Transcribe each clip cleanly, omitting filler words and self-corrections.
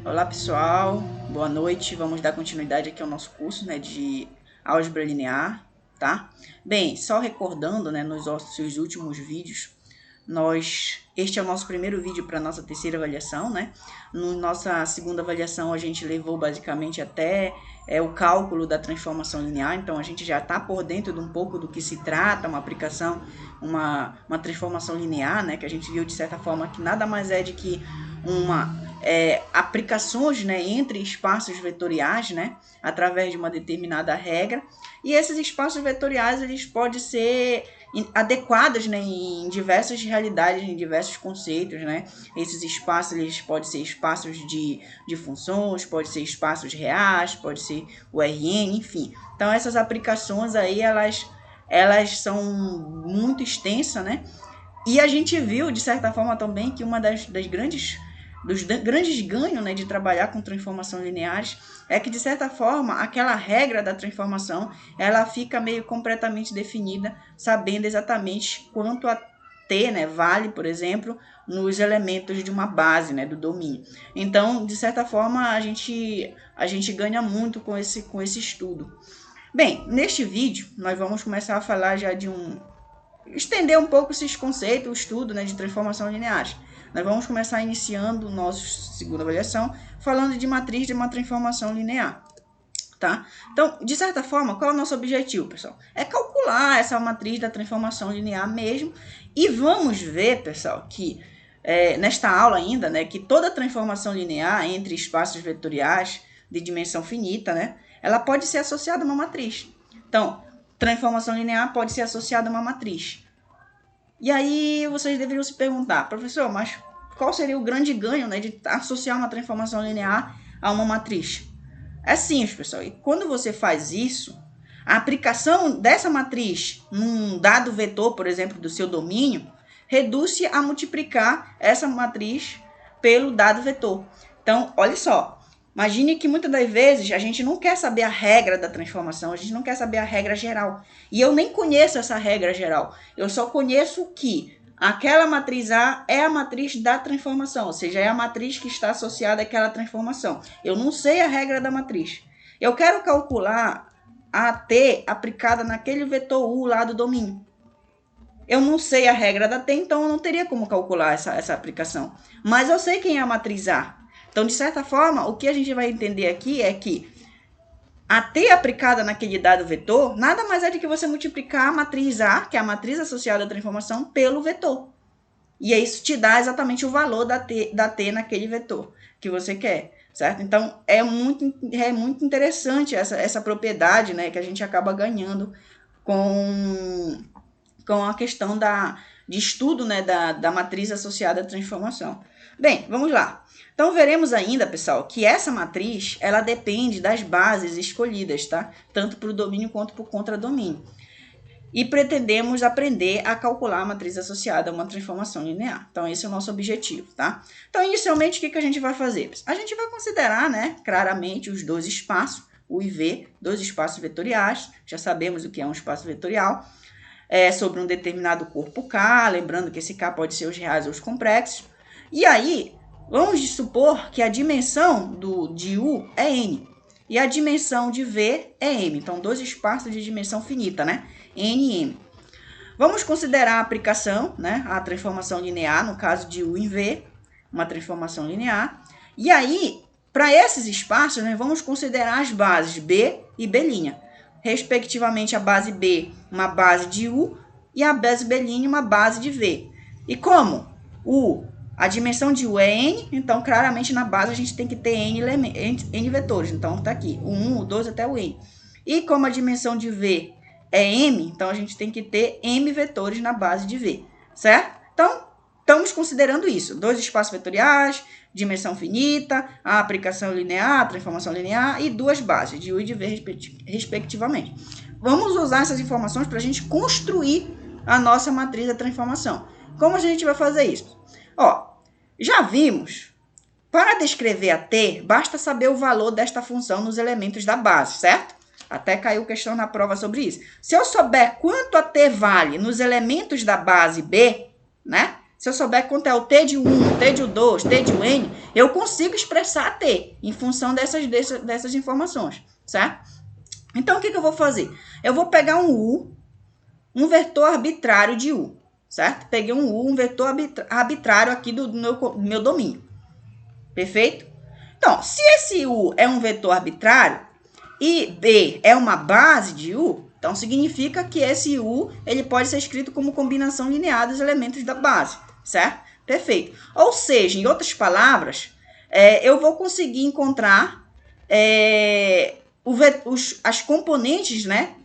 Olá pessoal, boa noite. Vamos dar continuidade aqui ao nosso curso, de álgebra linear, tá? Bem, só recordando, nos nossos últimos vídeos, este é o nosso primeiro vídeo para nossa terceira avaliação, né? Na nossa segunda avaliação a gente levou basicamente até o cálculo da transformação linear, então a gente já está por dentro de um pouco do que se trata, uma aplicação, uma transformação linear, né? Que a gente viu de certa forma que nada mais é de que aplicações, entre espaços vetoriais, através de uma determinada regra, e esses espaços vetoriais eles podem ser adequados, em diversas realidades, em diversos conceitos, Esses espaços eles podem ser espaços de funções, pode ser espaços reais, pode ser o Rn, enfim. Então essas aplicações aí elas são muito extensas, E a gente viu de certa forma também que uma dos grandes ganhos, de trabalhar com transformações lineares é que de certa forma aquela regra da transformação ela fica meio completamente definida, sabendo exatamente quanto a t, vale, por exemplo, nos elementos de uma base, do domínio. Então, de certa forma, a gente ganha muito com esse estudo. Bem, neste vídeo nós vamos começar a falar já estender um pouco esses conceitos, o estudo, de transformação lineares. Nós vamos começar iniciando nossa segunda avaliação falando de matriz de uma transformação linear. Tá? Então, de certa forma, qual é o nosso objetivo, pessoal? É calcular essa matriz da transformação linear mesmo, e vamos ver, pessoal, que nesta aula ainda, que toda transformação linear entre espaços vetoriais de dimensão finita, ela pode ser associada a uma matriz. Então, transformação linear pode ser associada a uma matriz. E aí vocês deveriam se perguntar, professor, mas qual seria o grande ganho, de associar uma transformação linear a uma matriz? É simples, pessoal. E quando você faz isso, a aplicação dessa matriz num dado vetor, por exemplo, do seu domínio, reduz-se a multiplicar essa matriz pelo dado vetor. Então, olha só. Imagine que muitas das vezes a gente não quer saber a regra da transformação, a gente não quer saber a regra geral. E eu nem conheço essa regra geral. Eu só conheço que aquela matriz A é a matriz da transformação, ou seja, é a matriz que está associada àquela transformação. Eu não sei a regra da matriz. Eu quero calcular a t aplicada naquele vetor u lá do domínio. Eu não sei a regra da t, então eu não teria como calcular essa aplicação. Mas eu sei quem é a matriz A. Então, de certa forma, o que a gente vai entender aqui é que a t aplicada naquele dado vetor nada mais é do que você multiplicar a matriz A, que é a matriz associada à transformação, pelo vetor. E isso te dá exatamente o valor da t naquele vetor que você quer, certo? Então, é muito interessante essa propriedade, que a gente acaba ganhando com a questão de estudo, da matriz associada à transformação. Bem, vamos lá. Então, veremos ainda, pessoal, que essa matriz, ela depende das bases escolhidas, tá? Tanto para o domínio quanto para o contradomínio. E pretendemos aprender a calcular a matriz associada a uma transformação linear. Então, esse é o nosso objetivo, tá? Então, inicialmente, o que a gente vai fazer? A gente vai considerar, claramente os dois espaços, U e V, dois espaços vetoriais. Já sabemos o que é um espaço vetorial. Sobre um determinado corpo K, lembrando que esse K pode ser os reais ou os complexos. E aí, vamos supor que a dimensão de U é N e a dimensão de V é M. Então, dois espaços de dimensão finita, N e M. Vamos considerar a aplicação, a transformação linear, no caso de U em V, uma transformação linear. E aí, para esses espaços, vamos considerar as bases B e B'. Respectivamente, a base B, uma base de U, e a base B', uma base de V. E como a dimensão de U é N, então, claramente, na base a gente tem que ter N vetores. Então, está aqui, o 1, o 2 até o N. E como a dimensão de V é M, então a gente tem que ter M vetores na base de V, certo? Então, estamos considerando isso. Dois espaços vetoriais, dimensão finita, a aplicação linear, a transformação linear e duas bases, de U e de V, respectivamente. Vamos usar essas informações para a gente construir a nossa matriz da transformação. Como a gente vai fazer isso? Já vimos, para descrever a t, basta saber o valor desta função nos elementos da base, certo? Até caiu questão na prova sobre isso. Se eu souber quanto a t vale nos elementos da base B, se eu souber quanto é o T de 1, o T de 2, o T de N, eu consigo expressar T em função dessas informações, certo? Então, o que eu vou fazer? Eu vou pegar um U, um vetor arbitrário de U, certo? Peguei um U, um vetor arbitrário aqui do meu domínio. Perfeito? Então, se esse U é um vetor arbitrário e B é uma base de U, então significa que esse U ele pode ser escrito como combinação linear dos elementos da base, certo? Perfeito. Ou seja, em outras palavras, eu vou conseguir encontrar as componentes, né?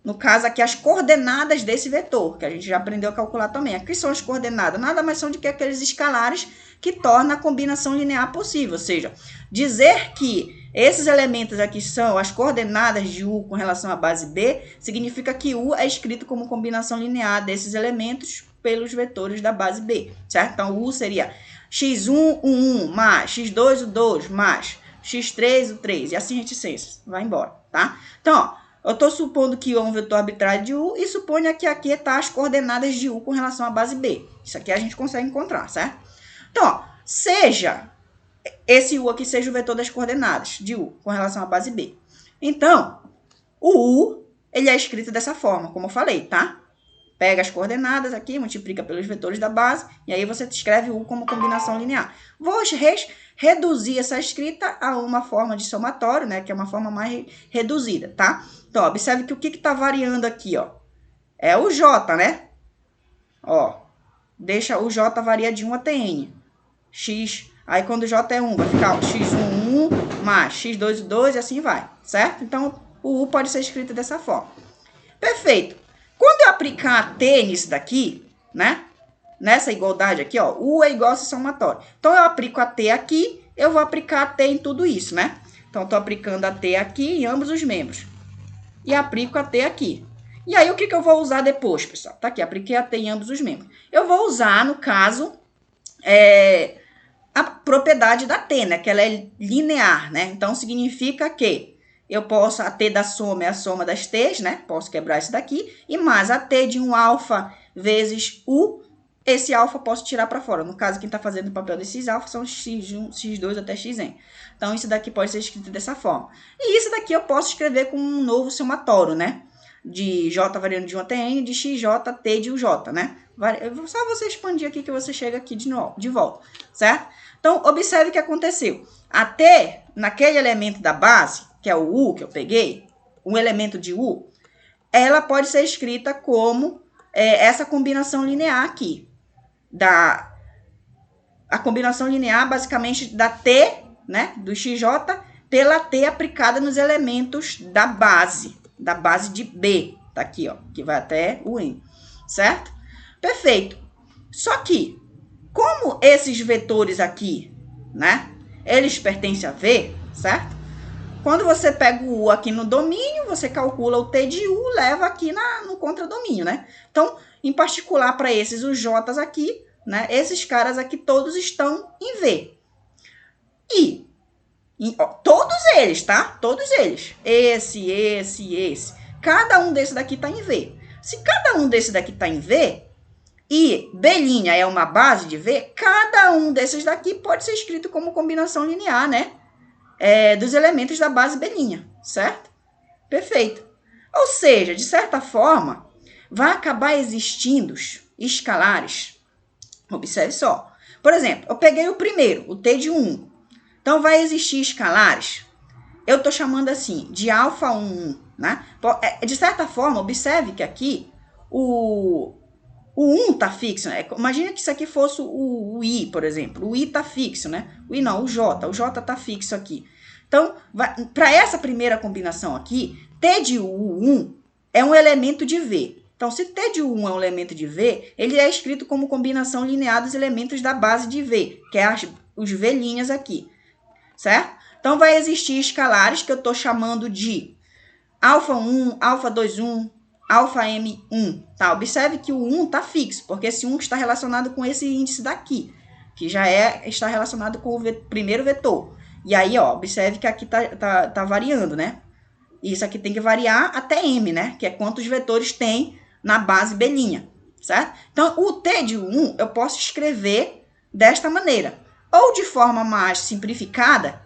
No caso aqui, as coordenadas desse vetor, que a gente já aprendeu a calcular também. Aqui são as coordenadas, nada mais são do que aqueles escalares que tornam a combinação linear possível. Ou seja, dizer que esses elementos aqui são as coordenadas de U com relação à base B, significa que U é escrito como combinação linear desses elementos pelos vetores da base B, certo? Então, U seria x1, o 1, mais x2, o 2, mais x3, o 3, e assim a gente vai embora, tá? Então, ó, eu estou supondo que é um vetor arbitrário de U e suponha que aqui está as coordenadas de U com relação à base B. Isso aqui a gente consegue encontrar, certo? Então, ó, seja esse U aqui seja o vetor das coordenadas de U com relação à base B. Então, o U, ele é escrito dessa forma, como eu falei, tá? Pega as coordenadas aqui, multiplica pelos vetores da base, e aí você escreve U como combinação linear. Vou reduzir essa escrita a uma forma de somatório, né? Que é uma forma mais reduzida, tá? Então, ó, observe que o que está variando aqui, ó, é o J, né? Ó, deixa o J varia de 1 até N. X, aí quando o J é 1, vai ficar x1, 1, mais x2, 2, e assim vai, certo? Então, o U pode ser escrito dessa forma. Perfeito. Quando eu aplicar T nisso daqui, né? Nessa igualdade aqui, ó, U é igual a somatório. Então, eu aplico a T aqui, eu vou aplicar a T em tudo isso, né? Então, estou aplicando a T aqui em ambos os membros. E aplico a T aqui. E aí, o que eu vou usar depois, pessoal? Tá aqui, apliquei a T em ambos os membros. Eu vou usar, no caso, a propriedade da T, né? Que ela é linear, né? Então, significa que eu posso, a T da soma é a soma das T's, né? Posso quebrar isso daqui. E mais a T de um alfa vezes U, esse alfa posso tirar para fora. No caso, quem está fazendo o papel desses alfas são x1, x2 até xn. Então, isso daqui pode ser escrito dessa forma. E isso daqui eu posso escrever com um novo somatório, né? De J variando de 1 até N, de XJ, T de UJ, né? Só você expandir aqui que você chega aqui de volta, certo? Então, observe o que aconteceu. A T, naquele elemento da base, que é o U que eu peguei, um elemento de U, ela pode ser escrita como essa combinação linear aqui. A combinação linear, basicamente, da T, né, do XJ, pela T aplicada nos elementos da base de B. Tá aqui, ó, que vai até o N, certo? Perfeito. Só que, como esses vetores aqui, né, eles pertencem a V, certo? Quando você pega o U aqui no domínio, você calcula o T de U, leva aqui no contradomínio, né? Então, em particular para esses, os J's aqui, né? Esses caras aqui todos estão em V. E ó, todos eles, tá? Todos eles. Esse. Cada um desses daqui está em V. Se cada um desses daqui está em V, e B' é uma base de V, cada um desses daqui pode ser escrito como combinação linear, né? Dos elementos da base B', certo? Perfeito. Ou seja, de certa forma, vai acabar existindo escalares. Observe só. Por exemplo, eu peguei o primeiro, o T de 1. Então, vai existir escalares. Eu estou chamando assim, de alfa 1, né? De certa forma, observe que aqui o 1 está fixo, né? Imagina que isso aqui fosse o I, por exemplo. O I está fixo, né? O I não, o J. O J está fixo aqui. Então, para essa primeira combinação aqui, T de U1 é um elemento de V. Então, se T de U1 é um elemento de V, ele é escrito como combinação linear dos elementos da base de V, que é os V' aqui, certo? Então, vai existir escalares que eu estou chamando de alfa 1, alfa 2, 1, alfa M1, tá? Observe que o 1 está fixo, porque esse 1 está relacionado com esse índice daqui, que já está relacionado com o primeiro vetor. E aí, ó, observe que aqui tá variando, né? Isso aqui tem que variar até M, né? Que é quantos vetores tem na base B', certo? Então, o T de U1 eu posso escrever desta maneira. Ou de forma mais simplificada,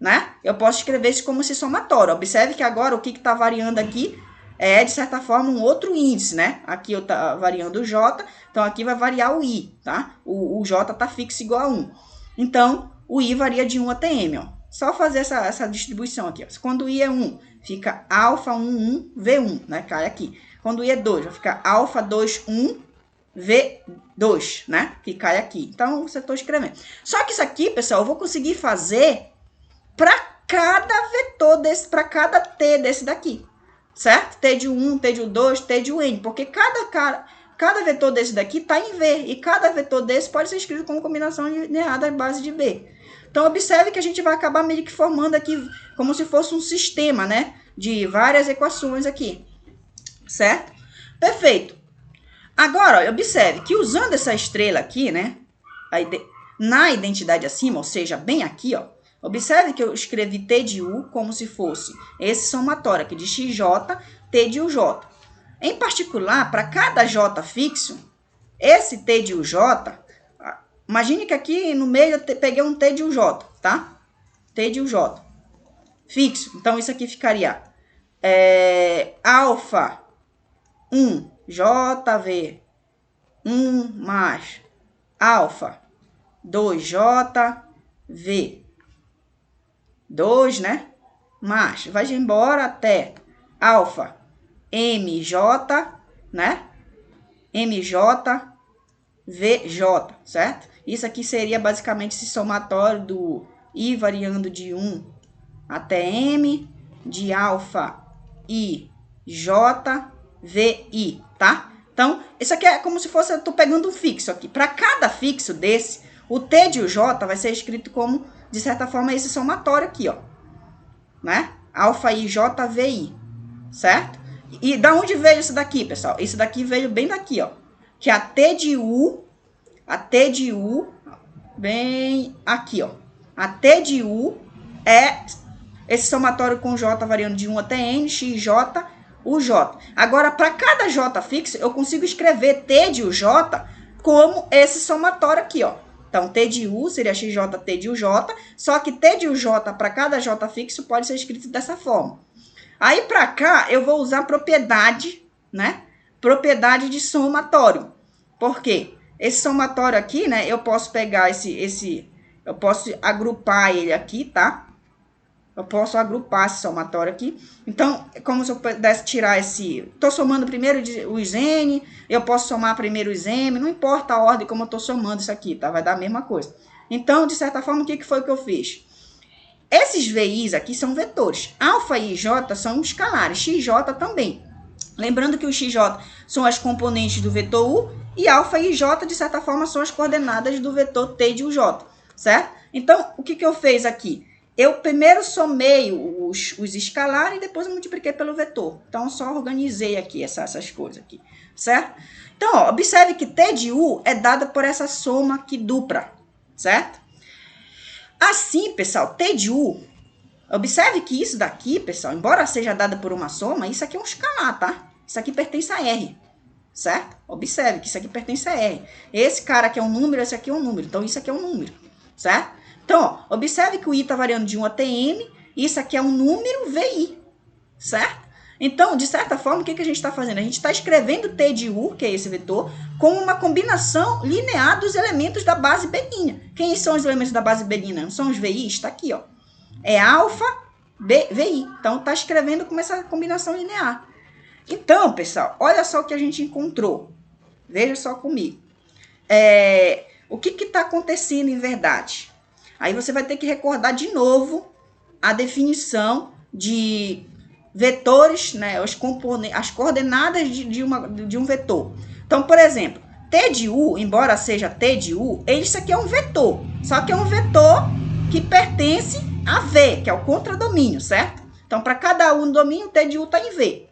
né? Eu posso escrever isso como se somatório. Observe que agora o que está variando aqui é, de certa forma, um outro índice, né? Aqui eu está variando o J, então aqui vai variar o I, tá? O J está fixo igual a 1. Então, o I varia de 1 até M, ó. Só fazer essa distribuição aqui, ó. Quando o I é 1, fica alfa 1, 1, V1, né? Cai aqui. Quando o I é 2, vai ficar alfa 2, 1, V2, né? Que cai aqui. Então, você está escrevendo. Só que isso aqui, pessoal, eu vou conseguir fazer para cada vetor desse, para cada T desse daqui, certo? T de 1, T de 2, T de N, porque cada vetor desse daqui está em V, e cada vetor desse pode ser escrito como combinação linear da base de B. Então, observe que a gente vai acabar meio que formando aqui como se fosse um sistema, né? De várias equações aqui, certo? Perfeito. Agora, observe que usando essa estrela aqui, né? Na identidade acima, ou seja, bem aqui, ó. Observe que eu escrevi T de U como se fosse esse somatório aqui de XJ, T de UJ. Em particular, para cada J fixo, esse T de UJ, imagine que aqui no meio eu peguei um T de UJ, tá? T de UJ, fixo. Então, isso aqui ficaria alfa 1 JV 1 mais alfa 2JV 2, né? Mais, vai embora até alfa MJ, né? MJ, VJ, certo? Isso aqui seria basicamente esse somatório do I variando de 1 até M, de alfa I, J, VI, tá? Então, isso aqui é como se fosse, eu tô pegando um fixo aqui. Para cada fixo desse, o T de J vai ser escrito como, de certa forma, esse somatório aqui, ó. Né? Alfa I, J, VI, certo? E da onde veio isso daqui, pessoal? Isso daqui veio bem daqui, ó. Que a T de U, bem aqui, ó. A T de U é esse somatório com J variando de 1 até N, XJ, UJ. Agora, para cada J fixo, eu consigo escrever T de UJ como esse somatório aqui, ó. Então, T de U seria XJ, T de UJ, só que T de UJ para cada J fixo pode ser escrito dessa forma. Aí, para cá, eu vou usar propriedade, né? Propriedade de somatório. Por quê? Esse somatório aqui, né? Eu posso pegar eu posso agrupar ele aqui, tá? Eu posso agrupar esse somatório aqui. Então, como se eu pudesse tirar esse... Estou somando primeiro os N, eu posso somar primeiro os M, não importa a ordem como eu estou somando isso aqui, tá? Vai dar a mesma coisa. Então, de certa forma, o que foi que eu fiz? Esses VIs aqui são vetores. Alfa e J são escalares, XJ também. Lembrando que o XJ são as componentes do vetor U e alfa e J, de certa forma, são as coordenadas do vetor T de UJ, certo? Então, o que eu fiz aqui? Eu primeiro somei os escalares e depois eu multipliquei pelo vetor. Então, só organizei aqui essas coisas aqui, certo? Então, ó, observe que T de U é dada por essa soma aqui dupla, certo? Assim, pessoal, T de U, observe que isso daqui, pessoal, embora seja dada por uma soma, isso aqui é um escalar, tá? Isso aqui pertence a R, certo? Observe que isso aqui pertence a R. Esse cara aqui é um número, esse aqui é um número. Então, isso aqui é um número, certo? Então, ó, observe que o I está variando de 1 até M, isso aqui é um número VI, certo? Então, de certa forma, o que a gente está fazendo? A gente está escrevendo T de U, que é esse vetor, como uma combinação linear dos elementos da base belina. Quem são os elementos da base belina? Não são os VI? Está aqui, ó. É alfa, VI. Então, está escrevendo como essa combinação linear. Então, pessoal, olha só o que a gente encontrou. Veja só comigo. O que está acontecendo em verdade? Aí você vai ter que recordar de novo a definição de vetores, né, as coordenadas de um vetor. Então, por exemplo, T de U, embora seja T de U, isso aqui é um vetor. Só que é um vetor que pertence a V, que é o contradomínio, certo? Então, para cada um domínio, T de U está em V.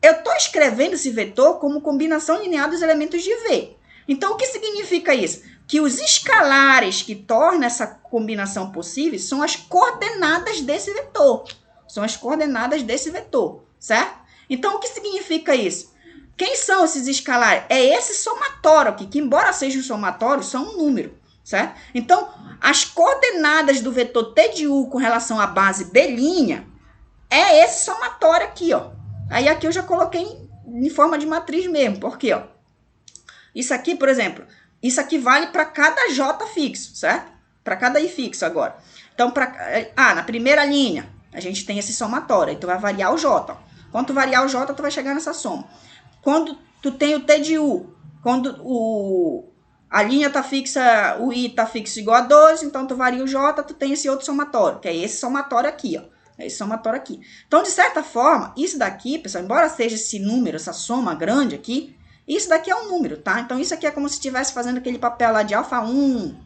Eu estou escrevendo esse vetor como combinação linear dos elementos de V. Então, o que significa isso? Que os escalares que tornam essa combinação possível são as coordenadas desse vetor. São as coordenadas desse vetor, certo? Então, o que significa isso? Quem são esses escalares? É esse somatório aqui, que embora seja um somatório, são um número, certo? Então, as coordenadas do vetor T de U com relação à base B' é esse somatório aqui, ó. Aí aqui eu já coloquei em forma de matriz mesmo, porque, ó, isso aqui, por exemplo, isso aqui vale para cada J fixo, certo? Para cada I fixo agora. Então, na primeira linha, a gente tem esse somatório, então vai variar o J, ó. Quando tu variar o J, tu vai chegar nessa soma. Quando tu tem o T de U, quando a linha tá fixa, o I tá fixo igual a 12, então tu varia o J, tu tem esse outro somatório, que é esse somatório aqui, ó. É esse somatório aqui. Então, de certa forma, isso daqui, pessoal, embora seja esse número, essa soma grande aqui, isso daqui é um número, tá? Então, isso aqui é como se estivesse fazendo aquele papel lá de alfa 1,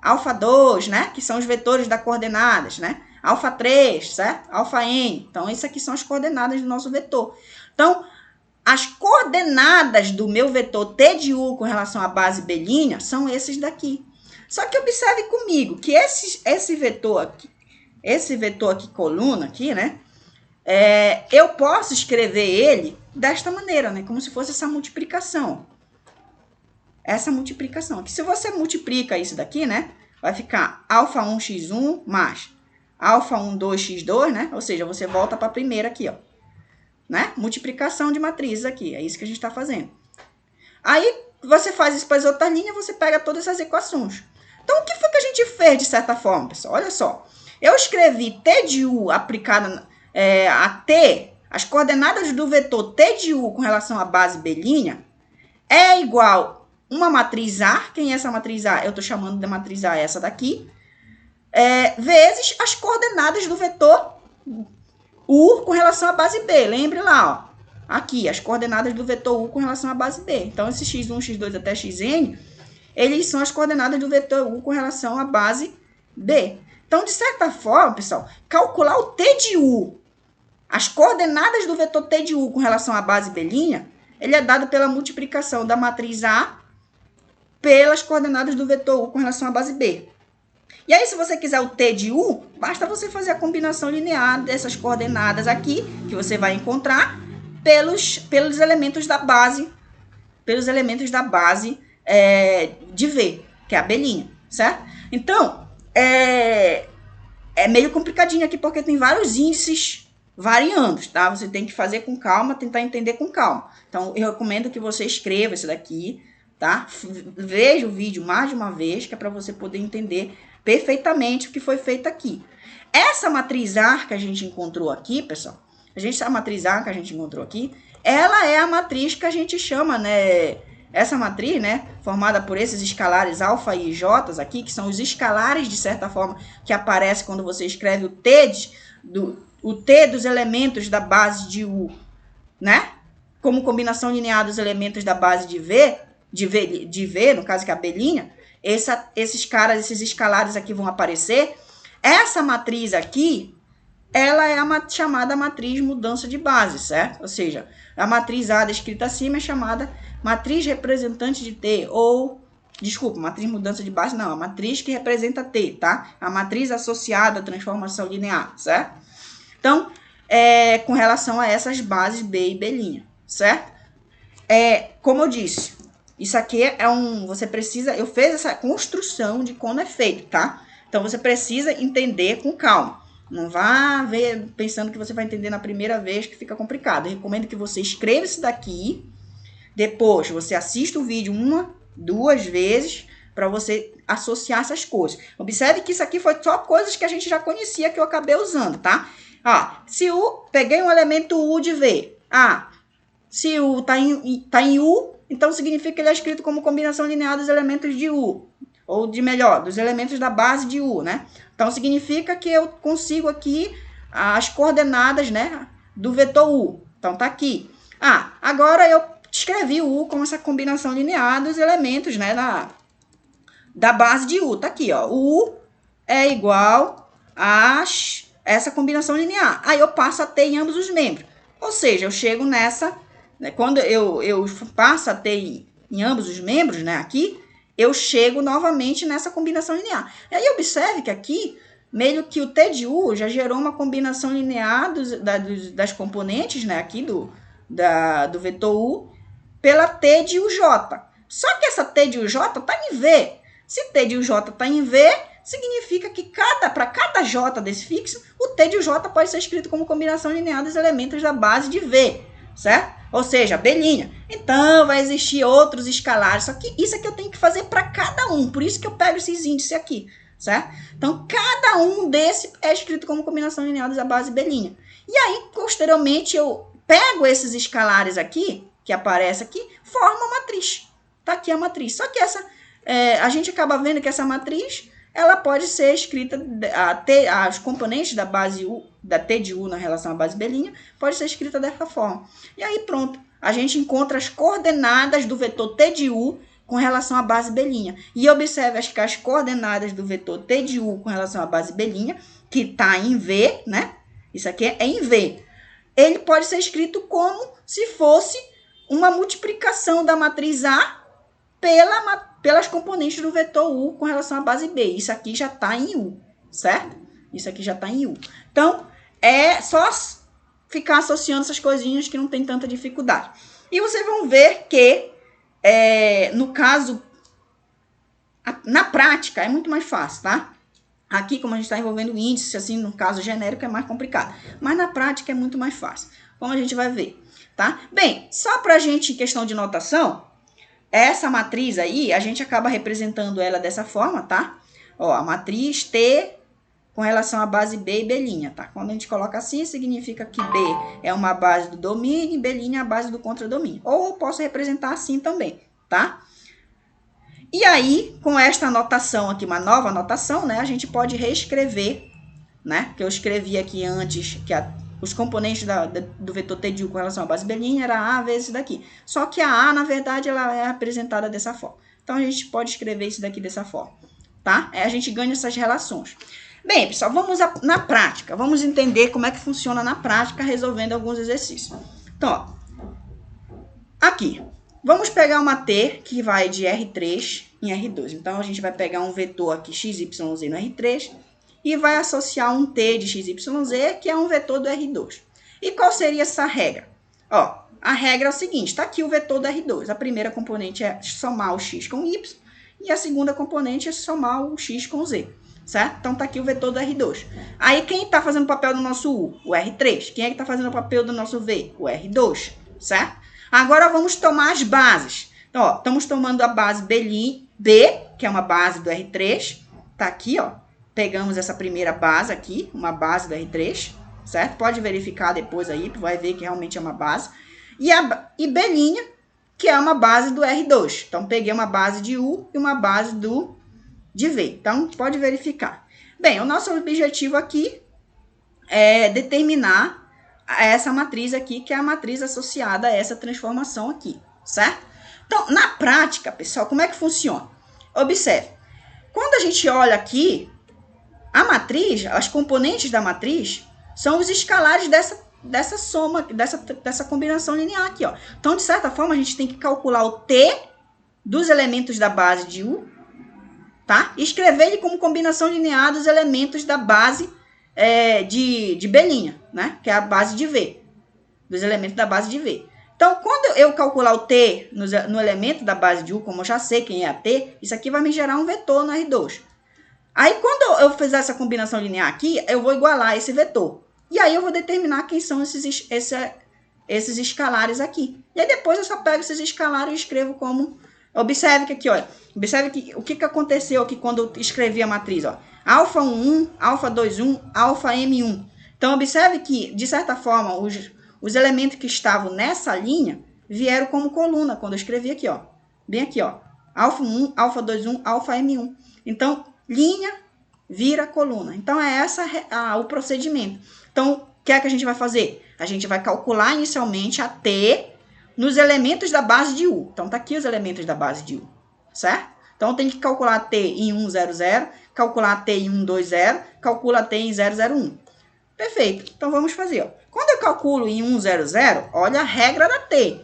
alfa 2, né? Que são os vetores das coordenadas, né? Alfa 3, certo? Alfa n. Então, isso aqui são as coordenadas do nosso vetor. Então, as coordenadas do meu vetor T de U com relação à base B' são esses daqui. Só que observe comigo que esse vetor aqui, coluna aqui, né? Eu posso escrever ele desta maneira, né? Como se fosse essa multiplicação. Essa multiplicação. Aqui, se você multiplica isso daqui, né? Vai ficar alfa 1x1 mais alfa 1, 2x2, né? Ou seja, você volta para a primeira aqui, ó. Né? Multiplicação de matrizes aqui. É isso que a gente está fazendo. Aí, você faz isso para as outras linhas, você pega todas essas equações. Então, o que foi que a gente fez, de certa forma, pessoal? Olha só. Eu escrevi T de U aplicada a T, as coordenadas do vetor T de U com relação à base B' é igual uma matriz A. Quem é essa matriz A? Eu estou chamando de matriz A essa daqui. Vezes as coordenadas do vetor U com relação à base B. Lembre lá, ó. Aqui, as coordenadas do vetor U com relação à base B. Então, esse x1, x2 até xn, eles são as coordenadas do vetor U com relação à base B. Então, de certa forma, pessoal, calcular o T de U, as coordenadas do vetor T de U com relação à base B', ele é dado pela multiplicação da matriz A pelas coordenadas do vetor U com relação à base B. E aí, se você quiser o T de U, basta você fazer a combinação linear dessas coordenadas aqui, que você vai encontrar, pelos elementos da base, de V, que é a B', certo? Então, é meio complicadinho aqui, porque tem vários índices variando, tá? Você tem que fazer com calma, tentar entender com calma. Então, eu recomendo que você escreva isso daqui, tá? Veja o vídeo mais de uma vez, que é para você poder entender perfeitamente o que foi feito aqui. Essa matriz A que a gente encontrou aqui, pessoal, a matriz A que a gente encontrou aqui, ela é a matriz que a gente chama, né? Essa matriz, né, formada por esses escalares alfa e j aqui, que são os escalares, de certa forma, que aparecem quando você escreve o T dos elementos da base de U, né? Como combinação linear dos elementos da base de V, no caso que é a B', esses escalares aqui vão aparecer. Essa matriz aqui, ela é a chamada matriz mudança de base, certo? Ou seja, a matriz A descrita acima é chamada matriz representante de T, matriz mudança de base não, a matriz que representa T, tá? A matriz associada à transformação linear, certo? Então, com relação a essas bases B e B', certo? Como eu disse, isso aqui eu fiz essa construção de como é feito, tá? Então, você precisa entender com calma. Não vá ver pensando que você vai entender na primeira vez, que fica complicado. Eu recomendo que você escreva isso daqui, depois você assista o vídeo 1, 2 vezes, para você associar essas coisas. Observe que isso aqui foi só coisas que a gente já conhecia, que eu acabei usando, tá? Se peguei um elemento U de V. Se U tá em U, então significa que ele é escrito como combinação linear dos elementos de U. Ou dos elementos da base de U, né? Então, significa que eu consigo aqui as coordenadas, né, do vetor U. Então, tá aqui. Agora eu escrevi o U como essa combinação linear dos elementos, né, da base de U. Tá aqui, ó. O U é igual a essa combinação linear. Aí eu passo a ter em ambos os membros. Ou seja, eu chego nessa, né, quando eu passo a ter em ambos os membros, né, aqui, eu chego novamente nessa combinação linear. E aí observe que aqui, meio que o T de U já gerou uma combinação linear das componentes, né, aqui do vetor U pela T de UJ. Só que essa T de UJ está em V. Se T de UJ está em V, significa que para cada J desse fixo, o T de UJ pode ser escrito como combinação linear dos elementos da base de V, certo? Ou seja, B'. Então, vai existir outros escalares. Só que isso aqui eu tenho que fazer para cada um. Por isso que eu pego esses índices aqui, certo? Então, cada um desse é escrito como combinação linear da base B'. E aí, posteriormente, eu pego esses escalares aqui, que aparece aqui, forma uma matriz. Tá aqui a matriz. Só que a gente acaba vendo que essa matriz, ela pode ser escrita, as componentes da base U, da T de U na relação à base B', pode ser escrita dessa forma. E aí pronto, a gente encontra as coordenadas do vetor T de U com relação à base B'. E observe que as coordenadas do vetor T de U com relação à base B', que está em V, né? Isso aqui é em V. Ele pode ser escrito como se fosse uma multiplicação da matriz A pelas componentes do vetor U com relação à base B. Isso aqui já está em U, certo? Isso aqui já está em U. Então, é só ficar associando essas coisinhas que não tem tanta dificuldade. E vocês vão ver que, no caso, na prática, é muito mais fácil, tá? Aqui, como a gente está envolvendo índice, assim, no caso genérico, é mais complicado. Mas na prática é muito mais fácil, como a gente vai ver, tá? Bem, só para a gente, em questão de notação, essa matriz aí, a gente acaba representando ela dessa forma, tá? Ó, a matriz T com relação à base B e B', tá? Quando a gente coloca assim, significa que B é uma base do domínio e B' é a base do contradomínio. Ou eu posso representar assim também, tá? E aí, com esta notação aqui, uma nova notação, né? A gente pode reescrever, né? Que eu escrevi aqui antes, que os componentes do vetor T de U com relação à base B' era A vezes isso daqui. Só que a A, na verdade, ela é apresentada dessa forma. Então, a gente pode escrever isso daqui dessa forma, tá? A gente ganha essas relações. Bem, pessoal, vamos na prática. Vamos entender como é que funciona na prática, resolvendo alguns exercícios. Então, ó, aqui, vamos pegar uma T que vai de R3 em R2. Então, a gente vai pegar um vetor aqui, XYZ no R3, e vai associar um T de XYZ, que é um vetor do R2. E qual seria essa regra? Ó, a regra é o seguinte, está aqui o vetor do R2. A primeira componente é somar o X com o Y, e a segunda componente é somar o X com o Z, certo? Então, está aqui o vetor do R2. Aí, quem está fazendo o papel do nosso U? O R3. Quem é que está fazendo o papel do nosso V? O R2, certo? Agora, vamos tomar as bases. Então, ó, estamos tomando a base B, que é uma base do R3. Está aqui, ó. Pegamos essa primeira base aqui, uma base do R3, certo? Pode verificar depois aí, vai ver que realmente é uma base. E B', que é uma base do R2. Então, peguei uma base de U e uma base de V. Então, pode verificar. Bem, o nosso objetivo aqui é determinar essa matriz aqui, que é a matriz associada a essa transformação aqui, certo? Então, na prática, pessoal, como é que funciona? Observe. Quando a gente olha aqui, a matriz, as componentes da matriz, são os escalares dessa soma, dessa combinação linear aqui, ó. Então, de certa forma, a gente tem que calcular o T dos elementos da base de U, tá? E escrever ele como combinação linear dos elementos da base de B', né? Que é a base de V, dos elementos da base de V. Então, quando eu calcular o T no elemento da base de U, como eu já sei quem é a T, isso aqui vai me gerar um vetor no R2. Aí, quando eu fizer essa combinação linear aqui, eu vou igualar esse vetor. E aí, eu vou determinar quem são esses escalares aqui. E aí, depois eu só pego esses escalares e escrevo como... Observe que aqui, olha. Observe que, o que aconteceu aqui quando eu escrevi a matriz, ó. Alfa 1, alfa 2, 1, alfa M1. Então, observe que, de certa forma, os elementos que estavam nessa linha vieram como coluna, quando eu escrevi aqui, ó. Bem aqui, ó. Alfa 1, alfa 2, 1, alfa M1. Então, linha vira coluna. Então, é essa o procedimento. Então, o que é que a gente vai fazer? A gente vai calcular inicialmente a T nos elementos da base de U. Então, tá aqui os elementos da base de U, certo? Então, tem que calcular a T em 100, calcular a T em 120, calcula a T em 001. Perfeito. Então, vamos fazer, ó. Quando eu calculo em 100, olha a regra da T.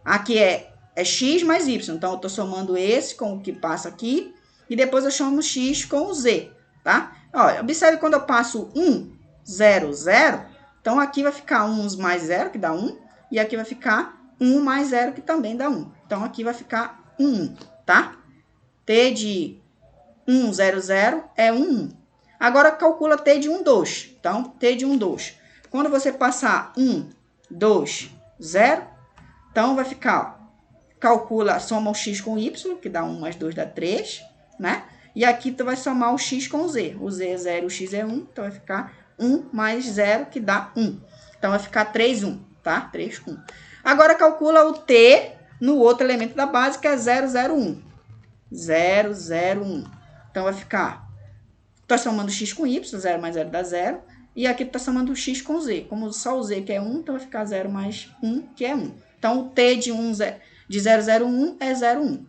Aqui é X mais Y. Então, eu estou somando esse com o que passa aqui. E depois eu chamo X com o Z, tá? Olha, observe quando eu passo 1, 0, 0. Então, aqui vai ficar 1 mais 0, que dá 1. E aqui vai ficar 1 mais 0, que também dá 1. Então, aqui vai ficar 1, tá? T de 1, 0, 0 é 1, 1. Agora, calcula T de 1, 2. Então, T de 1, 2. Quando você passar 1, 2, 0, então vai ficar, calcula, soma o x com y, que dá 1 mais 2 dá 3, né? E aqui tu vai somar o x com o z. O z é 0, o x é 1, então vai ficar 1 mais 0, que dá 1. Então, vai ficar 3, 1, tá? 3, 1. Agora, calcula o t no outro elemento da base, que é 0, 0, 1. 0, 0, 1. Então, vai ficar, tu tá somando x com y, 0 mais 0 dá 0. E aqui tu tá somando o x com z. Como só o z que é 1, então vai ficar 0 mais 1, que é 1. Então, o t de 0, 0, 1 é 0, 1.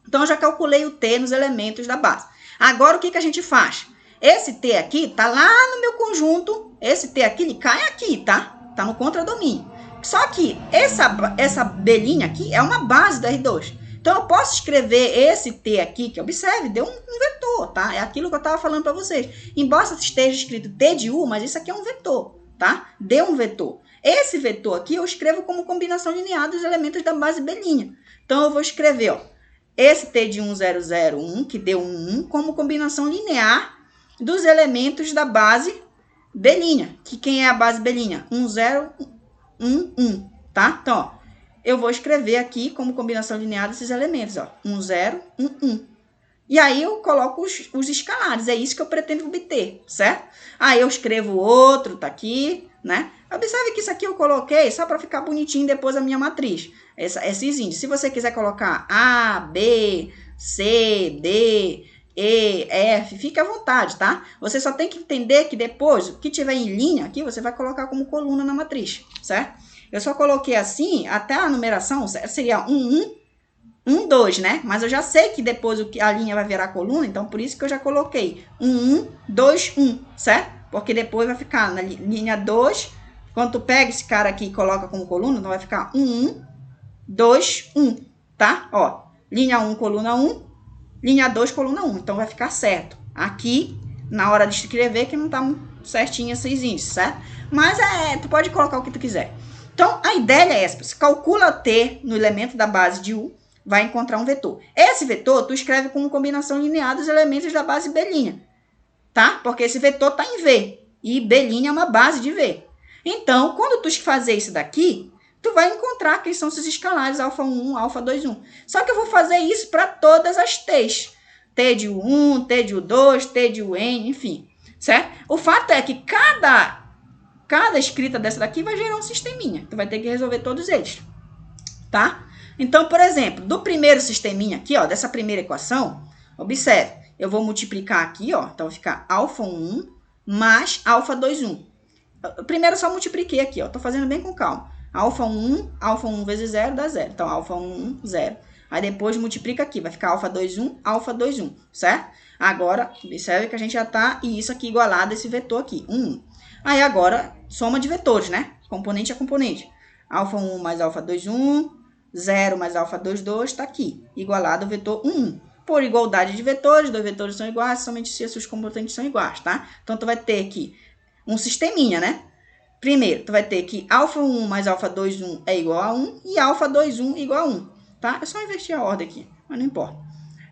Então, eu já calculei o t nos elementos da base. Agora, o que a gente faz? Esse t aqui tá lá no meu conjunto. Esse t aqui, ele cai aqui, tá? Tá no contradomínio. Só que essa belinha aqui é uma base do R2. Então, eu posso escrever esse t aqui, que observe, deu um vetor, tá? É aquilo que eu estava falando para vocês. Embora esteja escrito t de u, mas isso aqui é um vetor, tá? Deu um vetor. Esse vetor aqui eu escrevo como combinação linear dos elementos da base belinha. Então, eu vou escrever, ó, esse t de 1, 0, 0, 1, que deu um 1, como combinação linear dos elementos da base belinha. Que quem é a base belinha? 1, 0, 1, 1, tá? Então, ó, eu vou escrever aqui como combinação linear desses elementos, ó. 1, 0, 1, 1. E aí eu coloco os escalares, é isso que eu pretendo obter, certo? Aí eu escrevo outro, tá aqui, né? Observe que isso aqui eu coloquei só para ficar bonitinho depois a minha matriz. Esses índices. Se você quiser colocar A, B, C, D, E, F, fique à vontade, tá? Você só tem que entender que depois, o que tiver em linha aqui, você vai colocar como coluna na matriz, certo? Eu só coloquei assim, até a numeração seria 1, 1, 1, 2, né? Mas eu já sei que depois a linha vai virar coluna, então por isso que eu já coloquei 1, 1, 2, 1, certo? Porque depois vai ficar na linha 2, quando tu pega esse cara aqui e coloca como coluna, então vai ficar 1, 1, 2, 1, tá? Ó, linha 1, coluna 1, linha 2, coluna 1, então vai ficar certo. Aqui, na hora de escrever, que não tá certinho esses índices, certo? Mas tu pode colocar o que tu quiser. Então, a ideia é essa. Você calcula T no elemento da base de U, vai encontrar um vetor. Esse vetor, tu escreve como combinação linear dos elementos da base belinha, tá? Porque esse vetor tá em V, e belinha é uma base de V. Então, quando tu fazer isso daqui, tu vai encontrar quem são esses escalares, alfa 1, alfa 2, 1. Só que eu vou fazer isso para todas as T's. T de U1, T de U2, T de UN, enfim, certo? O fato é que cada escrita dessa daqui vai gerar um sisteminha. Tu vai ter que resolver todos eles, tá? Então, por exemplo, do primeiro sisteminha aqui, ó, dessa primeira equação, observe, eu vou multiplicar aqui, ó, então vai ficar alfa 1 mais alfa 2, 1. Primeiro eu só multipliquei aqui, ó, tô fazendo bem com calma. Alfa 1 vezes 0 dá 0. Então, alfa 1, 0. Aí depois multiplica aqui, vai ficar alfa 2, 1, alfa 2, 1, certo? Agora, observe que a gente já tá, e isso aqui igualado a esse vetor aqui, 1. Aí agora, soma de vetores, né? Componente a componente. Alfa 1 mais alfa 2, 1, 0 mais alfa 2, 2, tá aqui, igualado ao vetor 1, 1. Por igualdade de vetores, dois vetores são iguais, somente se seus componentes são iguais, tá? Então, tu vai ter aqui um sisteminha, né? Primeiro, tu vai ter que alfa 1 mais alfa 2, 1 é igual a 1 e alfa 2, 1 igual a 1, tá? É só inverter a ordem aqui, mas não importa.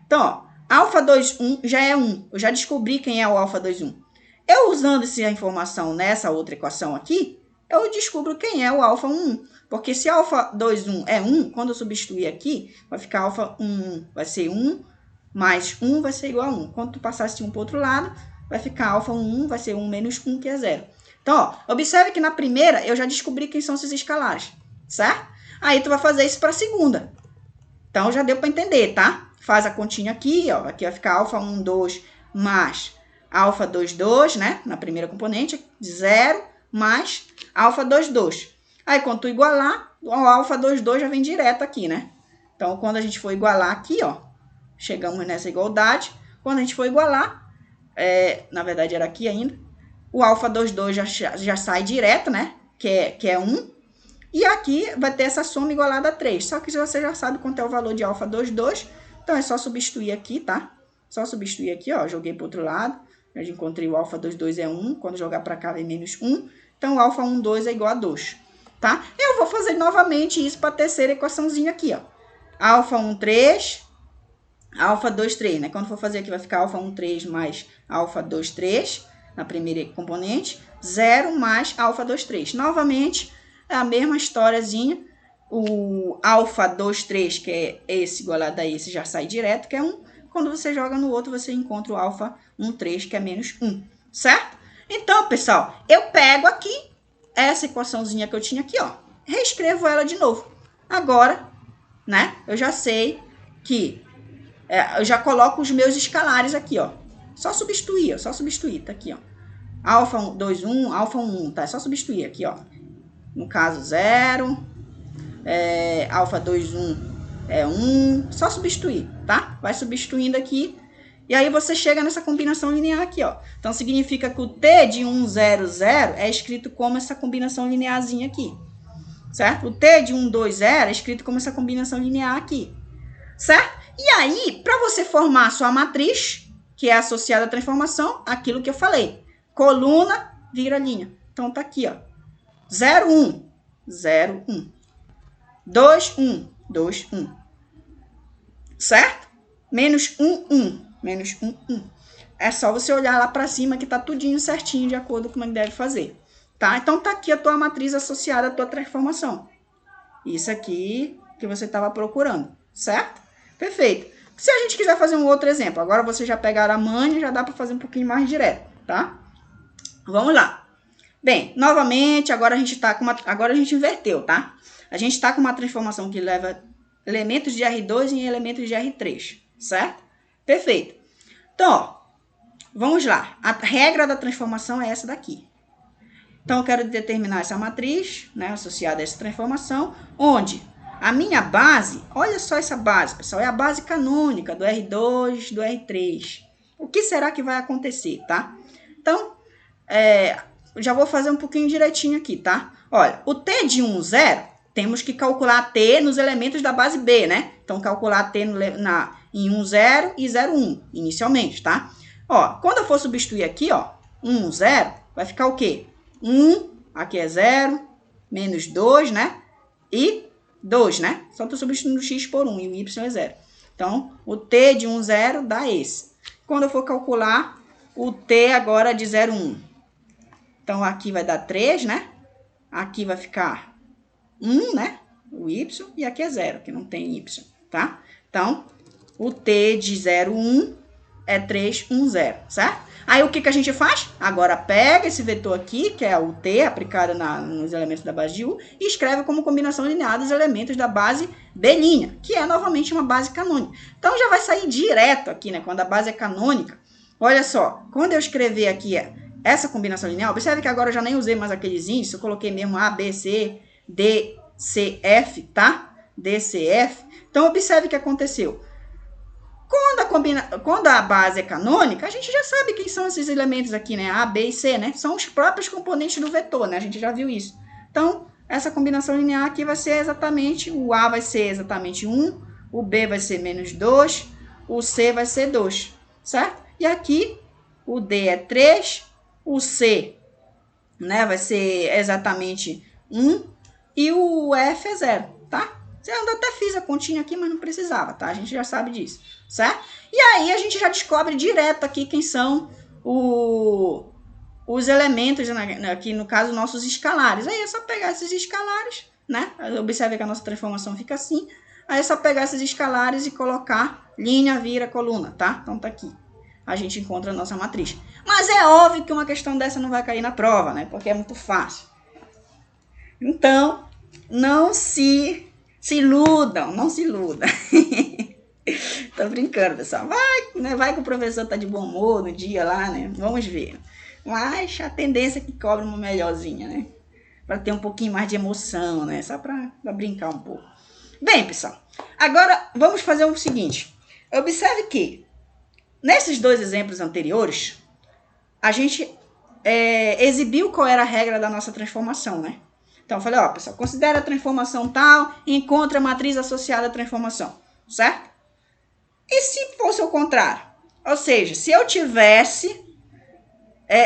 Então, ó, alfa 2, 1 já é 1. Eu já descobri quem é o alfa 2, 1. Eu usando essa informação nessa outra equação aqui, eu descubro quem é o alfa 1, 1. Porque se alfa 2, 1 é 1, quando eu substituir aqui, vai ficar alfa 1, 1 vai ser 1, mais 1 vai ser igual a 1. Quando tu passar esse 1 para o outro lado, vai ficar alfa 1, 1 vai ser 1 menos 1, que é 0. Então, ó, observe que na primeira eu já descobri quem são esses escalares, certo? Aí tu vai fazer isso para a segunda. Então, já deu para entender, tá? Faz a continha aqui, ó. Aqui vai ficar alfa 1, 2 mais alfa 2, 2, né? Na primeira componente, 0 mais alfa 2, 2. Aí, quando tu igualar, o alfa 2, 2 já vem direto aqui, né? Então, quando a gente for igualar aqui, ó, chegamos nessa igualdade. Quando a gente for igualar, na verdade era aqui ainda, o alfa 2, 2 já sai direto, né? Que é 1. E aqui vai ter essa soma igualada a 3. Só que você já sabe quanto é o valor de alfa 2, 2. Então, é só substituir aqui, tá? Só substituir aqui, ó. Joguei para o outro lado. Já encontrei o alfa 2, 2 é 1. Quando jogar para cá, vem menos 1. Então, o alfa 1, 2 é igual a 2. tá? Eu vou fazer novamente isso para a terceira equaçãozinha aqui, ó. Alfa 1, 3, alfa 2, 3, né? Quando for fazer aqui vai ficar alfa 1, 3 mais alfa 2, 3, na primeira componente, 0 mais alfa 2, 3. Novamente, é a mesma historiazinha. O alfa 2, 3, que é esse igualado a esse, já sai direto, que é 1. Quando você joga no outro, você encontra o alfa 1, 3, que é menos 1, certo? Então, pessoal, eu pego aqui essa equaçãozinha que eu tinha aqui, ó, reescrevo ela de novo. Agora, né, eu já sei que eu já coloco os meus escalares aqui, ó. Só substituir, tá aqui, ó. Alfa 2, 1, alfa 1, tá? É só substituir aqui, ó. No caso, 0. Alfa 2, 1 é 1. Só substituir, tá? Vai substituindo aqui. E aí você chega nessa combinação linear aqui, ó. Então, significa que o T de 1, 0, 0 é escrito como essa combinação linearzinha aqui. Certo? O T de 1, 2, 0 é escrito como essa combinação linear aqui. Certo? E aí, para você formar a sua matriz, que é associada à transformação, aquilo que eu falei. Coluna vira linha. Então, tá aqui, ó. 0, 1. 0, 1. 2, 1. 2, 1. Certo? Menos 1, 1. Menos 1, 1. É só você olhar lá para cima que tá tudinho certinho de acordo com como deve fazer. Tá? Então, tá aqui a tua matriz associada à tua transformação. Isso aqui que você estava procurando. Certo? Perfeito. Se a gente quiser fazer um outro exemplo, agora você já pegaram a manha, já dá para fazer um pouquinho mais direto, tá? Vamos lá. Bem, novamente, agora a gente inverteu, tá? A gente está com uma transformação que leva elementos de R2 em elementos de R3, certo? Perfeito. Então, ó, vamos lá. A regra da transformação é essa daqui. Então, eu quero determinar essa matriz, né, associada a essa transformação, onde a minha base, olha só essa base, pessoal, é a base canônica do R2, do R3. O que será que vai acontecer, tá? Então, já vou fazer um pouquinho direitinho aqui, tá? Olha, o T de 1, 0, temos que calcular T nos elementos da base B, né? Então, calcular T em 1, 0 e 0, 1, inicialmente, tá? Ó, quando eu for substituir aqui, ó, 1, 0, vai ficar o quê? 1, aqui é 0, menos 2, né? E 2, né? Só estou substituindo o x por 1 e o y é 0. Então, o t de 1, 0 dá esse. Quando eu for calcular o t agora de 0, 1. Então, aqui vai dar 3, né? Aqui vai ficar 1, né? O y. E aqui é 0, que não tem y, tá? Então, o t de 0, 1 é 3, 1, 0, certo? Aí, o que a gente faz? Agora, pega esse vetor aqui, que é o t, aplicado nos elementos da base de U, e escreve como combinação linear dos elementos da base B', que é, novamente, uma base canônica. Então, já vai sair direto aqui, né? Quando a base é canônica. Olha só, quando eu escrever aqui essa combinação linear, observe que agora eu já nem usei mais aqueles índices, eu coloquei mesmo A, B, C, D, C, F, tá? D, C, F. Então, observe o que aconteceu. Quando a base é canônica, a gente já sabe quem são esses elementos aqui, né? A, B e C, né? São os próprios componentes do vetor, né? A gente já viu isso. Então, essa combinação linear aqui vai ser exatamente, o A vai ser exatamente 1, o B vai ser menos 2, o C vai ser 2, certo? E aqui, o D é 3, o C, né, vai ser exatamente 1 e o F é 0, tá? Eu até fiz a continha aqui, mas não precisava, tá? A gente já sabe disso, certo? E aí a gente já descobre direto aqui quem são os elementos, né? Aqui no caso, nossos escalares. Aí é só pegar esses escalares, né? Observe que a nossa transformação fica assim. Aí é só pegar esses escalares e colocar linha, vira, coluna, tá? Então tá aqui. A gente encontra a nossa matriz. Mas é óbvio que uma questão dessa não vai cair na prova, né? Porque é muito fácil. Então, não se iludam, não se iludam. Tô brincando, pessoal. Vai que o professor tá de bom humor no dia lá, né? Vamos ver. Mas a tendência é que cobre uma melhorzinha, né? Para ter um pouquinho mais de emoção, né? Só para brincar um pouco. Bem, pessoal, agora vamos fazer o seguinte. Observe que nesses dois exemplos anteriores, a gente exibiu qual era a regra da nossa transformação, né? Então, eu falei, ó, pessoal, considera a transformação tal e encontra a matriz associada à transformação, certo? E se fosse o contrário? Ou seja, se eu tivesse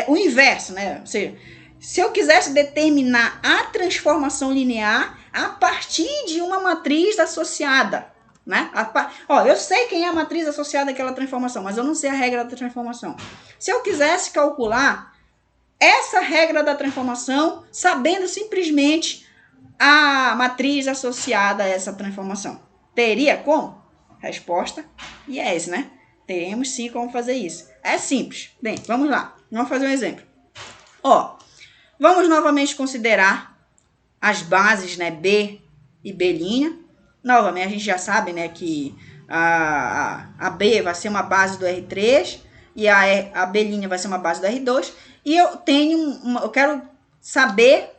o inverso, né? Ou seja, se eu quisesse determinar a transformação linear a partir de uma matriz associada, né? Eu sei quem é a matriz associada àquela transformação, mas eu não sei a regra da transformação. Se eu quisesse calcular essa regra da transformação, sabendo simplesmente a matriz associada a essa transformação, teria como? Resposta, yes, né? Teremos sim como fazer isso. É simples. Bem, vamos lá. Vamos fazer um exemplo. Vamos novamente considerar as bases, né, B e B'. Novamente, a gente já sabe, né, que a B vai ser uma base do R3 e a B' vai ser uma base do R2. E eu quero saber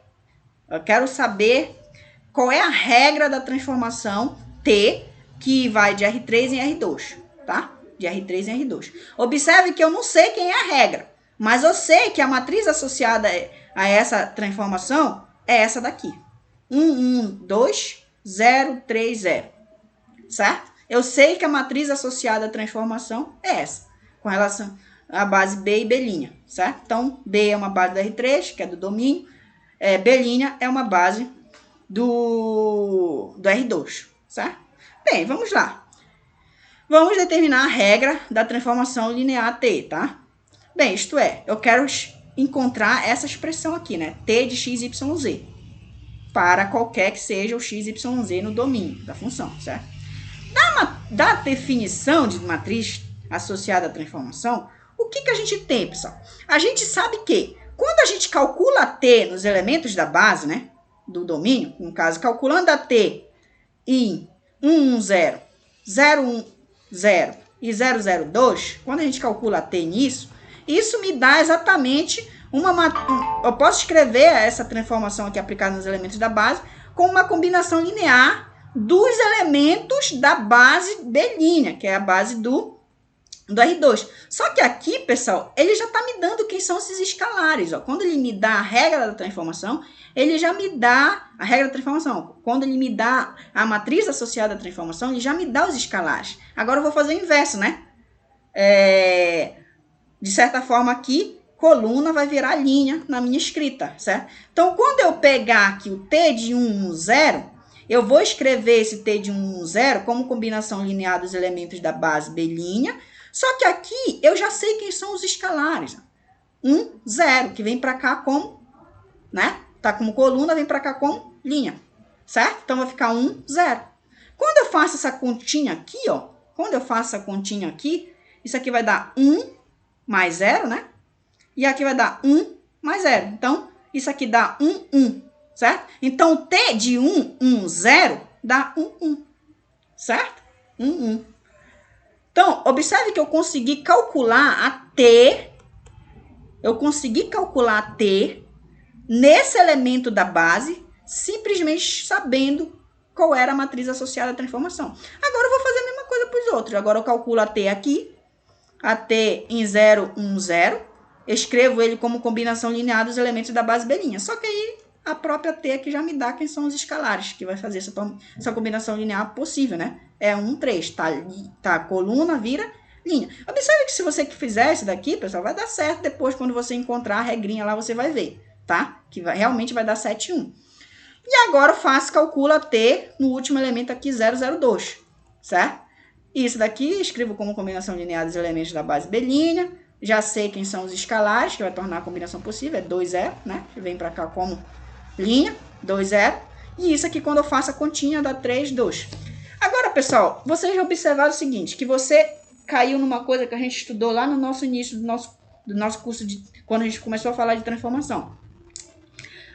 qual é a regra da transformação T, que vai de R3 em R2, tá? De R3 em R2. Observe que eu não sei quem é a regra, mas eu sei que a matriz associada a essa transformação é essa daqui. 1, 1, 2, 0, 3, 0. Certo? Eu sei que a matriz associada à transformação é essa, com relação à base B e B', certo? Então, B é uma base do R3, que é do domínio. B' é uma base do R2, certo? Bem, vamos lá. Vamos determinar a regra da transformação linear T, tá? Bem, isto é, eu quero encontrar essa expressão aqui, né? T de x, y, z. Para qualquer que seja o x, y, z no domínio da função, certo? Da definição de matriz associada à transformação, o que a gente tem, pessoal? A gente sabe que quando a gente calcula a T nos elementos da base, né? Do domínio, no caso, calculando a T em 1, 1, 0, 0, 1, 0 e 0, 0, 2, quando a gente calcula a T nisso, isso me dá exatamente eu posso escrever essa transformação aqui aplicada nos elementos da base com uma combinação linear dos elementos da base B', que é a base do R2. Só que aqui, pessoal, ele já está me dando quem são esses escalares. Ó. Quando ele me dá a regra da transformação, ele já me dá a regra da transformação. Quando ele me dá a matriz associada à transformação, ele já me dá os escalares. Agora eu vou fazer o inverso, né? De certa forma aqui, coluna vai virar linha na minha escrita, certo? Então, quando eu pegar aqui o T de 1, 1, 0, eu vou escrever esse T de 1, 1, 0 como combinação linear dos elementos da base B', só que aqui eu já sei quem são os escalares. 1, 0, que vem para cá como, né? Tá como coluna, vem para cá como linha, certo? Então, vai ficar 1, 0. Quando eu faço essa continha aqui, ó, isso aqui vai dar 1 mais 0, né? E aqui vai dar 1 mais 0. Então, isso aqui dá 1, 1, certo? Então, o T de 1, 1, 0 dá 1, 1, certo? 1, 1. Então, observe que eu consegui calcular a T. Nesse elemento da base, simplesmente sabendo qual era a matriz associada à transformação. Agora, eu vou fazer a mesma coisa para os outros. Agora, eu calculo a T aqui. A T em 0, 1, 0. Escrevo ele como combinação linear dos elementos da base B'. Só que aí, a própria T aqui já me dá quem são os escalares, que vai fazer essa combinação linear possível, né? É 1, 3. Tá, coluna, vira linha. Observe que se você fizer isso daqui, pessoal, vai dar certo depois, quando você encontrar a regrinha lá, você vai ver, tá? Que realmente vai dar 7, 1. E agora eu calculo a T no último elemento aqui, 0, 0, 2, certo? Isso daqui escrevo como combinação linear dos elementos da base B'. Já sei quem são os escalares, que vai tornar a combinação possível. É 2, 0, né? Que vem para cá como linha, 2, 0. E isso aqui, quando eu faço a continha, dá 3, 2. Agora, pessoal, vocês já observaram o seguinte, que você caiu numa coisa que a gente estudou lá no nosso início do nosso curso, quando a gente começou a falar de transformação.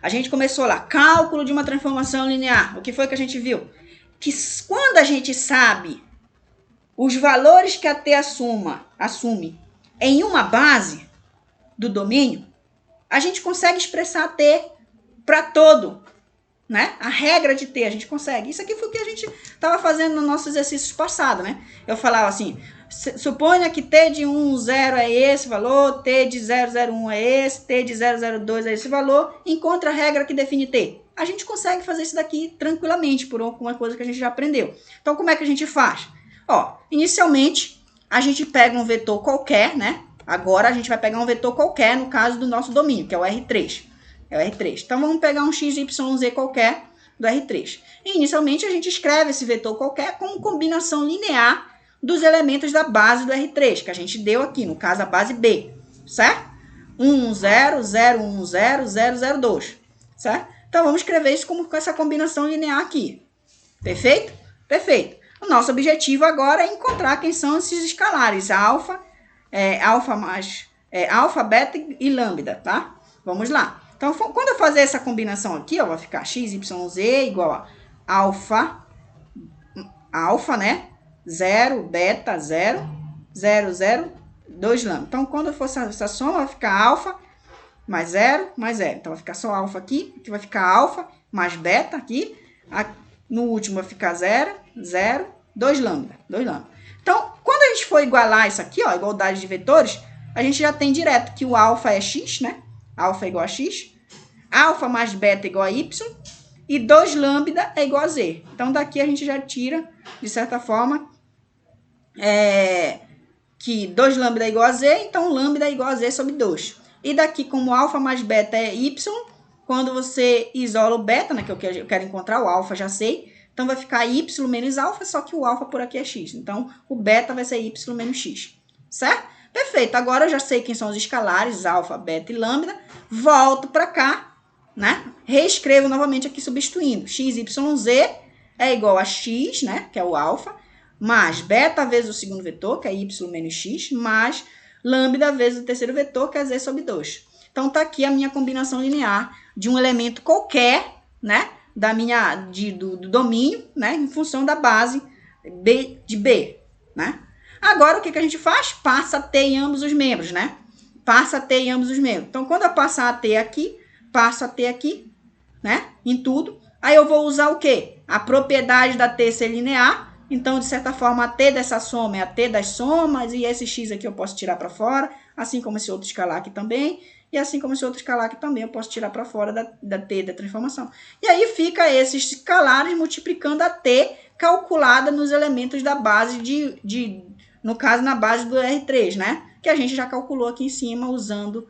A gente começou lá, cálculo de uma transformação linear. O que foi que a gente viu? Que quando a gente sabe os valores que a T assume em uma base do domínio, a gente consegue expressar a T para todo, né? A regra de T, a gente consegue. Isso aqui foi o que a gente estava fazendo no nosso exercício passado, né? Eu falava assim, suponha que T de 1, 0 é esse valor, T de 0, 0, 1 é esse, T de 0, 0, 2 é esse valor, encontra a regra que define T. A gente consegue fazer isso daqui tranquilamente, por alguma coisa que a gente já aprendeu. Então, como é que a gente faz? Ó, inicialmente, a gente pega um vetor qualquer, né? Agora, a gente vai pegar um vetor qualquer, no caso do nosso domínio, que é o R3. É o R3. Então, vamos pegar um x, y, z qualquer do R3. E, inicialmente, a gente escreve esse vetor qualquer como combinação linear dos elementos da base do R3, que a gente deu aqui, no caso, a base B, certo? 1, 0, 0, 1, 0, 0, 0, 2, certo? Então, vamos escrever isso como com essa combinação linear aqui. Perfeito? Perfeito. O nosso objetivo agora é encontrar quem são esses escalares, alfa, alfa, beta e lambda, tá? Vamos lá. Então, quando eu fazer essa combinação aqui, ó, vai ficar x, y, z igual a alfa, né? 0, beta, 0, 0, 0, 2 lambda. Então, quando eu for essa soma, vai ficar alfa mais 0, mais 0. Então, vai ficar só alfa aqui. Aqui vai ficar alfa mais beta aqui. No último vai ficar 0, 0, 2 lambda. 2 lambda. Então, quando a gente for igualar isso aqui, ó, igualdade de vetores, a gente já tem direto que o alfa é x, né? Alfa é igual a x. Alfa mais beta é igual a y. E 2 lambda é igual a z. Então, daqui a gente já tira, de certa forma, que 2 lambda é igual a z, então lambda é igual a z sobre 2. E daqui, como alfa mais beta é y, quando você isola o beta, né, que eu quero encontrar o alfa, já sei, então vai ficar y menos alfa, só que o alfa por aqui é x. Então, o beta vai ser y menos x, certo? Perfeito, agora eu já sei quem são os escalares, alfa, beta e lambda. Volto para cá, né? Reescrevo novamente aqui substituindo. x, y, z é igual a x, né, que é o alfa, mais beta vezes o segundo vetor, que é y menos x, mais lambda vezes o terceiro vetor, que é z sobre 2. Então, tá aqui a minha combinação linear de um elemento qualquer, né, do domínio, né, em função da base B de B, né. Agora, o que a gente faz? Passa a T em ambos os membros, né? Passa a T em ambos os membros. Então, quando eu passar a T aqui, passo a T aqui, né, em tudo. Aí eu vou usar o quê? A propriedade da T ser linear. Então, de certa forma, a T dessa soma é a T das somas, e esse x aqui eu posso tirar para fora, assim como esse outro escalar aqui também, e assim como esse outro escalar aqui também eu posso tirar para fora da T da transformação. E aí fica esses escalares multiplicando a T calculada nos elementos da base no caso, na base do R3, né? Que a gente já calculou aqui em cima usando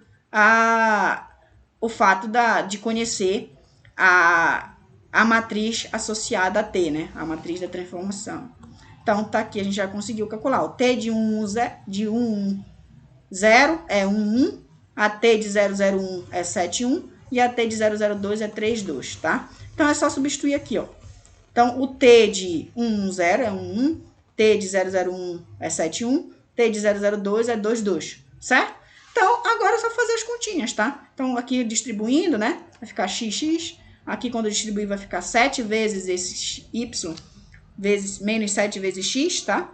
o fato de conhecer a matriz associada a T, né? A matriz da transformação. Então, tá aqui, a gente já conseguiu calcular. O T de 1, 0 é 1, 1. A T de 001 é 7, 1. E a T de 002 é 3, 2, tá? Então, é só substituir aqui, ó. Então, o T de 1, 0 é 1, 1. T de 001 é 7, 1. T de 002 é 2, 2, certo? Então, agora é só fazer as continhas, tá? Então, aqui distribuindo, né? Vai ficar x. Aqui, quando eu distribuir, vai ficar 7 vezes esse y, menos 7 vezes x, tá?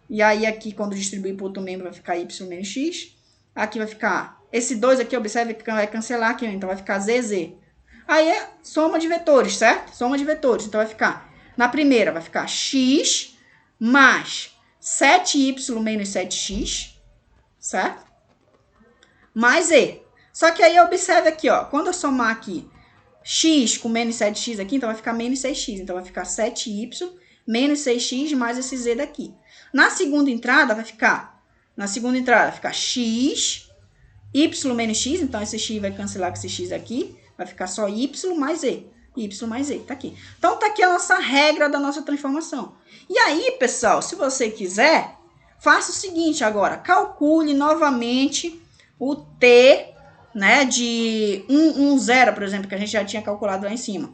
E aí, aqui, quando distribuir para outro membro, vai ficar y menos x. Aqui vai ficar... Esse 2 aqui, observe que vai cancelar aqui, então vai ficar zz. Aí é soma de vetores, certo? Soma de vetores. Então, vai ficar... Na primeira, vai ficar x mais 7y menos 7x, certo? Mais e. Só que aí, observe aqui, ó. Quando eu somar aqui x com menos 7x aqui, então vai ficar menos 6x. Então, vai ficar 7y menos 6x mais esse z daqui. Na segunda entrada, vai ficar x, y menos x. Então, esse x vai cancelar com esse x aqui. Vai ficar só y mais e. Y mais e, tá aqui. Então, tá aqui a nossa regra da nossa transformação. E aí, pessoal, se você quiser, faça o seguinte agora. Calcule novamente o t, né, de 110, por exemplo, que a gente já tinha calculado lá em cima,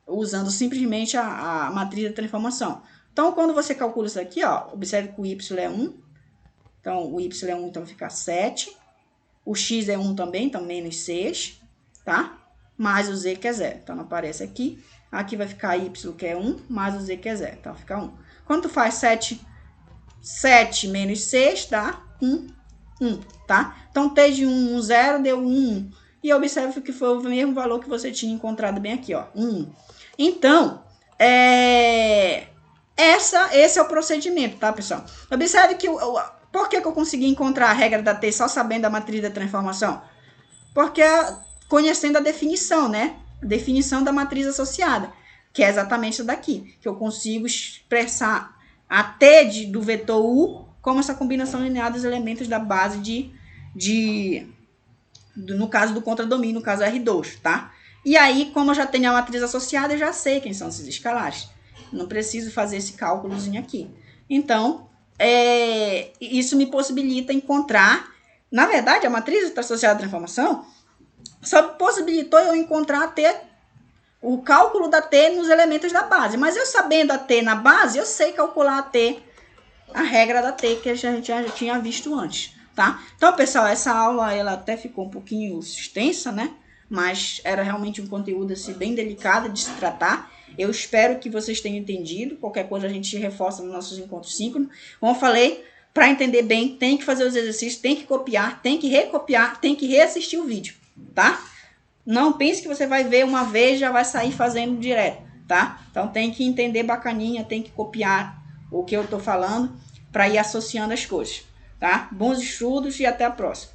usando simplesmente a matriz da transformação. Então, quando você calcula isso aqui, ó, observe que o y é 1. Então, o y é 1, então fica 7. O x é 1 também, então menos 6, tá? Mais o z que é 0. Então, não aparece aqui. Aqui vai ficar y que é 1, mais o z que é 0. Então, fica 1. Quando tu faz 7 menos 6, dá 1, 1, tá? Então, T de 1, 0 deu 1. E observe que foi o mesmo valor que você tinha encontrado bem aqui, ó, 1. Então, esse é o procedimento, tá, pessoal? Observe que, por que eu consegui encontrar a regra da T só sabendo a matriz da transformação? Porque conhecendo a definição, né? A definição da matriz associada, que é exatamente essa daqui, que eu consigo expressar a T do vetor U como essa combinação linear dos elementos da base no caso do contradomínio, no caso R2, tá? E aí, como eu já tenho a matriz associada, eu já sei quem são esses escalares. Não preciso fazer esse cálculozinho aqui. Então, isso me possibilita encontrar... Na verdade, a matriz associada à transformação só possibilitou eu encontrar o cálculo da T nos elementos da base. Mas eu sabendo a T na base, eu sei calcular a T, a regra da T que a gente já tinha visto antes, tá? Então, pessoal, essa aula ela até ficou um pouquinho extensa, né? Mas era realmente um conteúdo assim, bem delicado de se tratar. Eu espero que vocês tenham entendido. Qualquer coisa a gente reforça nos nossos encontros síncronos. Como eu falei, para entender bem, tem que fazer os exercícios, tem que copiar, tem que recopiar, tem que reassistir o vídeo, tá? Não pense que você vai ver uma vez e já vai sair fazendo direto, tá? Então tem que entender bacaninha, tem que copiar o que eu tô falando para ir associando as coisas, tá? Bons estudos e até a próxima.